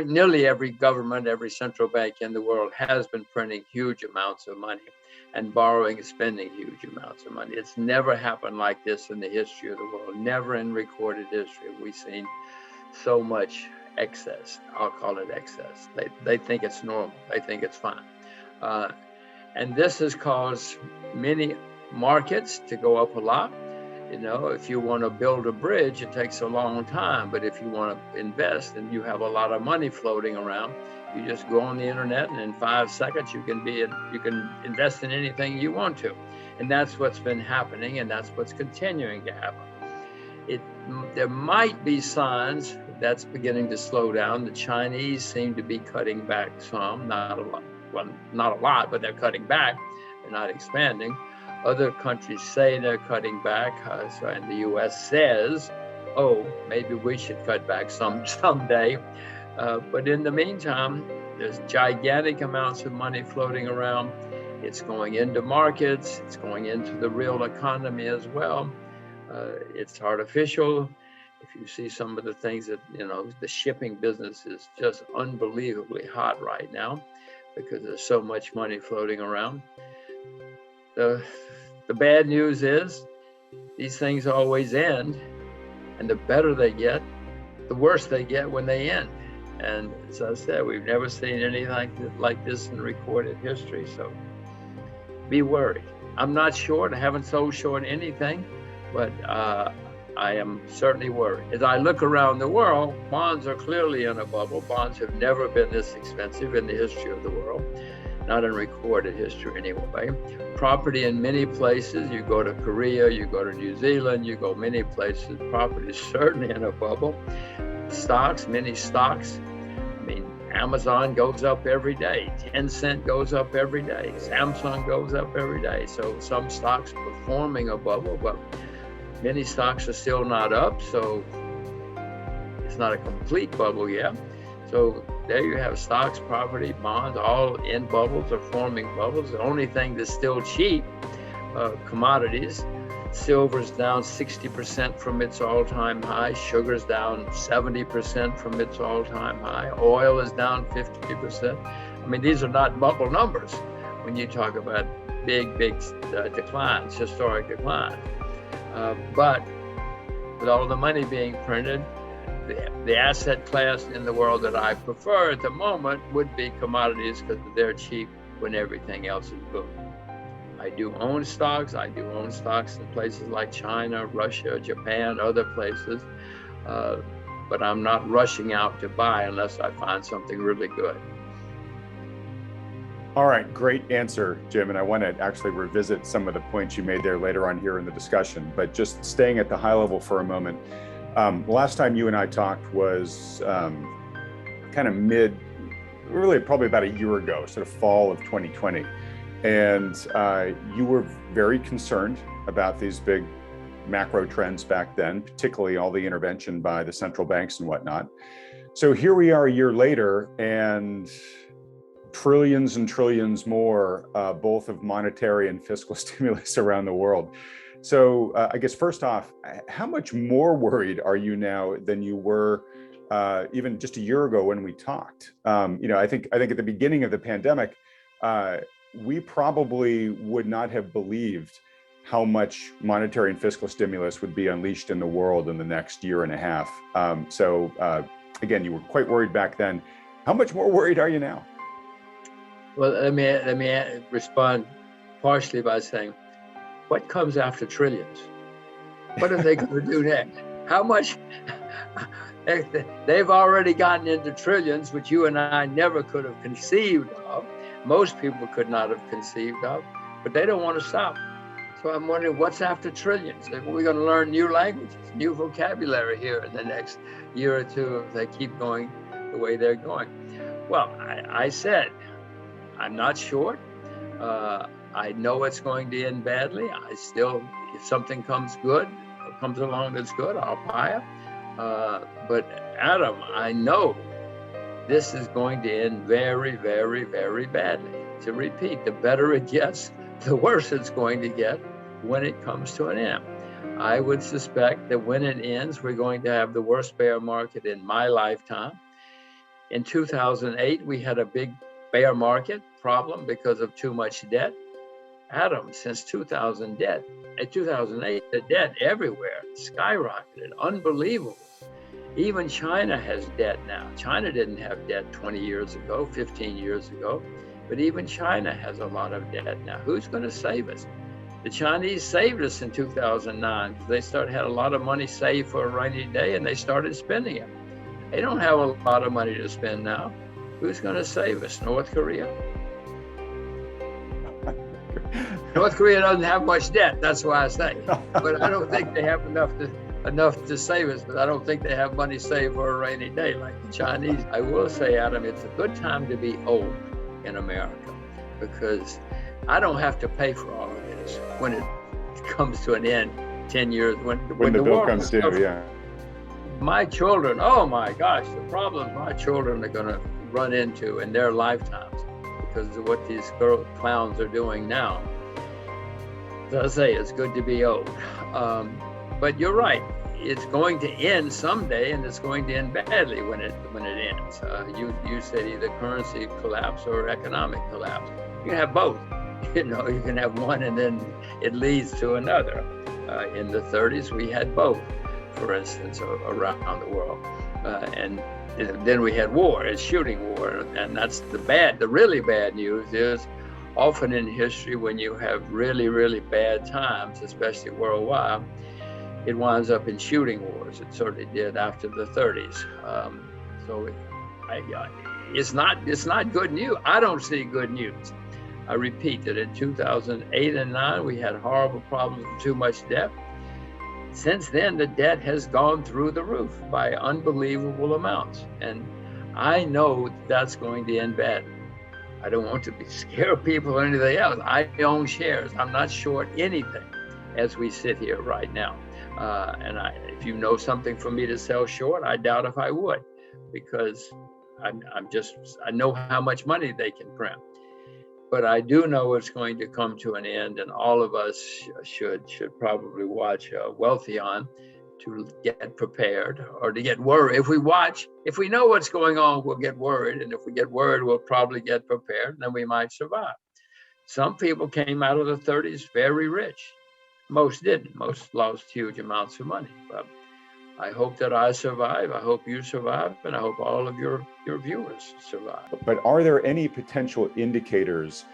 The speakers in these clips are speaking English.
nearly every government, every central bank in the world has been printing huge amounts of money and borrowing and spending huge amounts of money. It's never happened like this in the history of the world. Never in recorded history have we seen so much excess. I'll call it excess. They think it's normal. They think it's fine. And this has caused many markets to go up a lot. You know, if you want to build a bridge, it takes a long time. But if you want to invest and you have a lot of money floating around, you just go on the internet and in 5 seconds you can invest in anything you want to. And that's what's been happening, and that's what's continuing to happen. There might be signs that's beginning to slow down. The Chinese seem to be cutting back some, not a lot. Well, not a lot, but they're cutting back. They're not expanding. Other countries say they're cutting back, and the U.S. says, "Oh, maybe we should cut back someday." But in the meantime, there's gigantic amounts of money floating around. It's going into markets. It's going into the real economy as well. It's artificial. If you see some of the things that, the shipping business is just unbelievably hot right now because there's so much money floating around. The bad news is these things always end, and the better they get, the worse they get when they end. And as I said, we've never seen anything like this in recorded history, so be worried. I'm not short. I haven't sold short anything, but I am certainly worried. As I look around the world, bonds are clearly in a bubble. Bonds have never been this expensive in the history of the world. Not in recorded history anyway. Property in many places, you go to Korea, you go to New Zealand, you go many places, property is certainly in a bubble. Stocks, many stocks, Amazon goes up every day, Tencent goes up every day, Samsung goes up every day. So some stocks performing a bubble, but many stocks are still not up, so it's not a complete bubble yet. So there you have stocks, property, bonds, all in bubbles or forming bubbles. The only thing that's still cheap, commodities. Silver's down 60% from its all-time high. Sugar's down 70% from its all-time high. Oil is down 50%. These are not bubble numbers when you talk about big declines, historic declines. But with all the money being printed, the asset class in the world that I prefer at the moment would be commodities because they're cheap when everything else is booming. I do own stocks. I do own stocks in places like China, Russia, Japan, other places. But I'm not rushing out to buy unless I find something really good. All right, great answer, Jim. And I want to actually revisit some of the points you made there later on here in the discussion. But just staying at the high level for a moment. Last time you and I talked was kind of really probably about a year ago, sort of fall of 2020. And you were very concerned about these big macro trends back then, particularly all the intervention by the central banks and whatnot. So here we are a year later, and trillions and trillions more, both of monetary and fiscal stimulus around the world. So I guess first off, how much more worried are you now than you were even just a year ago when we talked? I think at the beginning of the pandemic, we probably would not have believed how much monetary and fiscal stimulus would be unleashed in the world in the next year and a half. So again, you were quite worried back then. How much more worried are you now? Well, let me respond partially by saying, what comes after trillions? What are they going to do next? How much? They've already gotten into trillions, which you and I never could have conceived of. Most people could not have conceived of, but they don't want to stop. So I'm wondering what's after trillions? We're going to learn new languages, new vocabulary here in the next year or two if they keep going the way they're going. Well, I said, I'm not short. I know it's going to end badly. If something comes along that's good, I'll buy it. But Adam, I know this is going to end very, very, very badly. To repeat, the better it gets, the worse it's going to get when it comes to an end. I would suspect that when it ends, we're going to have the worst bear market in my lifetime. In 2008, we had a big bear market problem because of too much debt. Adam, since 2008, the debt everywhere skyrocketed, unbelievable. Even China has debt now. China didn't have debt 20 years ago, 15 years ago, but even China has a lot of debt now. Who's going to save us? The Chinese saved us in 2009 because they had a lot of money saved for a rainy day and they started spending it. They don't have a lot of money to spend now. Who's going to save us? North Korea? North Korea doesn't have much debt, that's why I say. But I don't think they have enough to save us, but I don't think they have money saved for a rainy day like the Chinese. I will say, Adam, it's a good time to be old in America because I don't have to pay for all of this when it comes to an end 10 years, when the bill comes due, yeah. My children, oh my gosh, the problems my children are going to run into in their lifetimes because of what these clowns are doing now. As I say, it's good to be old. But you're right, it's going to end someday and it's going to end badly when it ends. You said either currency collapse or economic collapse. You can have both. You can have one and then it leads to another. In the 30s, we had both, for instance, around the world. And then we had war, it's shooting war. And that's the really bad news is often in history when you have really, really bad times, especially worldwide, it winds up in shooting wars. It certainly did after the 30s. It's not good news. I don't see good news. I repeat that in 2008 and 9, we had horrible problems with too much debt. Since then, the debt has gone through the roof by unbelievable amounts. And I know that's going to end badly. I don't want to scare people or anything else. I own shares. I'm not short anything as we sit here right now. If you know something for me to sell short, I doubt if I would, because I know how much money they can print. But I do know it's going to come to an end, and all of us should probably watch Wealthion to get prepared or to get worried. If we know what's going on, we'll get worried. And if we get worried, we'll probably get prepared, and then we might survive. Some people came out of the 30s very rich. Most didn't. Most lost huge amounts of money. But I hope that I survive. I hope you survive, and I hope all of your viewers survive. But are there any potential indicators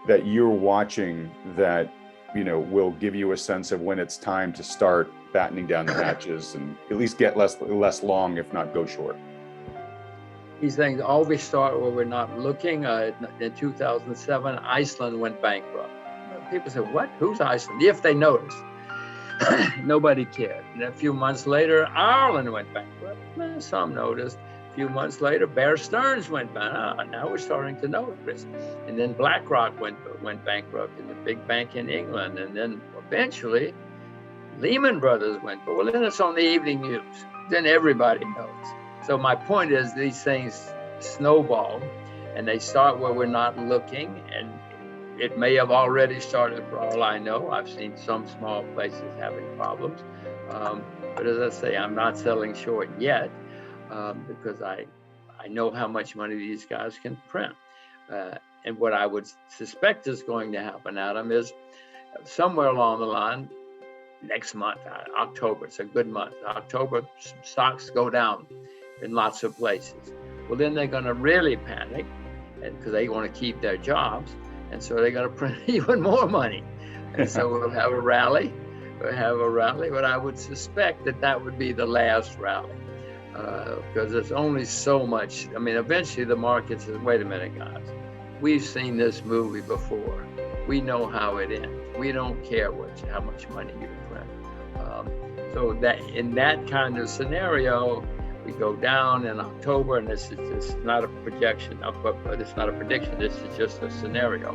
that you're watching that will give you a sense of when it's time to start battening down the hatches and at least get less long, if not go short? These things always start where we're not looking. In 2007, Iceland went bankrupt. People say, what? Who's Iceland? If they noticed. Nobody cared. And a few months later, Ireland went bankrupt. Some noticed. A few months later, Bear Stearns went bankrupt. Now we're starting to notice. And then BlackRock went bankrupt, in the big bank in England. And then eventually, Lehman Brothers went. Well, then it's on the evening news. Then everybody knows. So my point is, these things snowball, and they start where we're not looking, and it may have already started for all I know. I've seen some small places having problems. But as I say, I'm not selling short yet because I know how much money these guys can print. And what I would suspect is going to happen, Adam, is somewhere along the line, next month, October, it's a good month. October, stocks go down in lots of places. Well, then they're going to really panic because they want to keep their jobs. And so they're going to print even more money. And so we'll have a rally. But I would suspect that would be the last rally because there's only so much. I mean, eventually the market says, wait a minute, guys. We've seen this movie before. We know how it ends. We don't care how much money you print. So that in that kind of scenario, we go down in October, and this is not a projection, but it's not a prediction. This is just a scenario.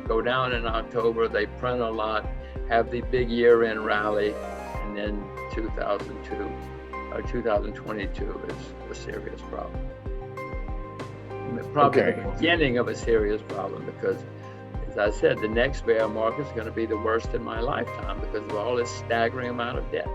Go down in October, they print a lot, have the big year-end rally, and then 2022 is a serious problem. Probably the beginning of a serious problem because, as I said, the next bear market is going to be the worst in my lifetime because of all this staggering amount of debt.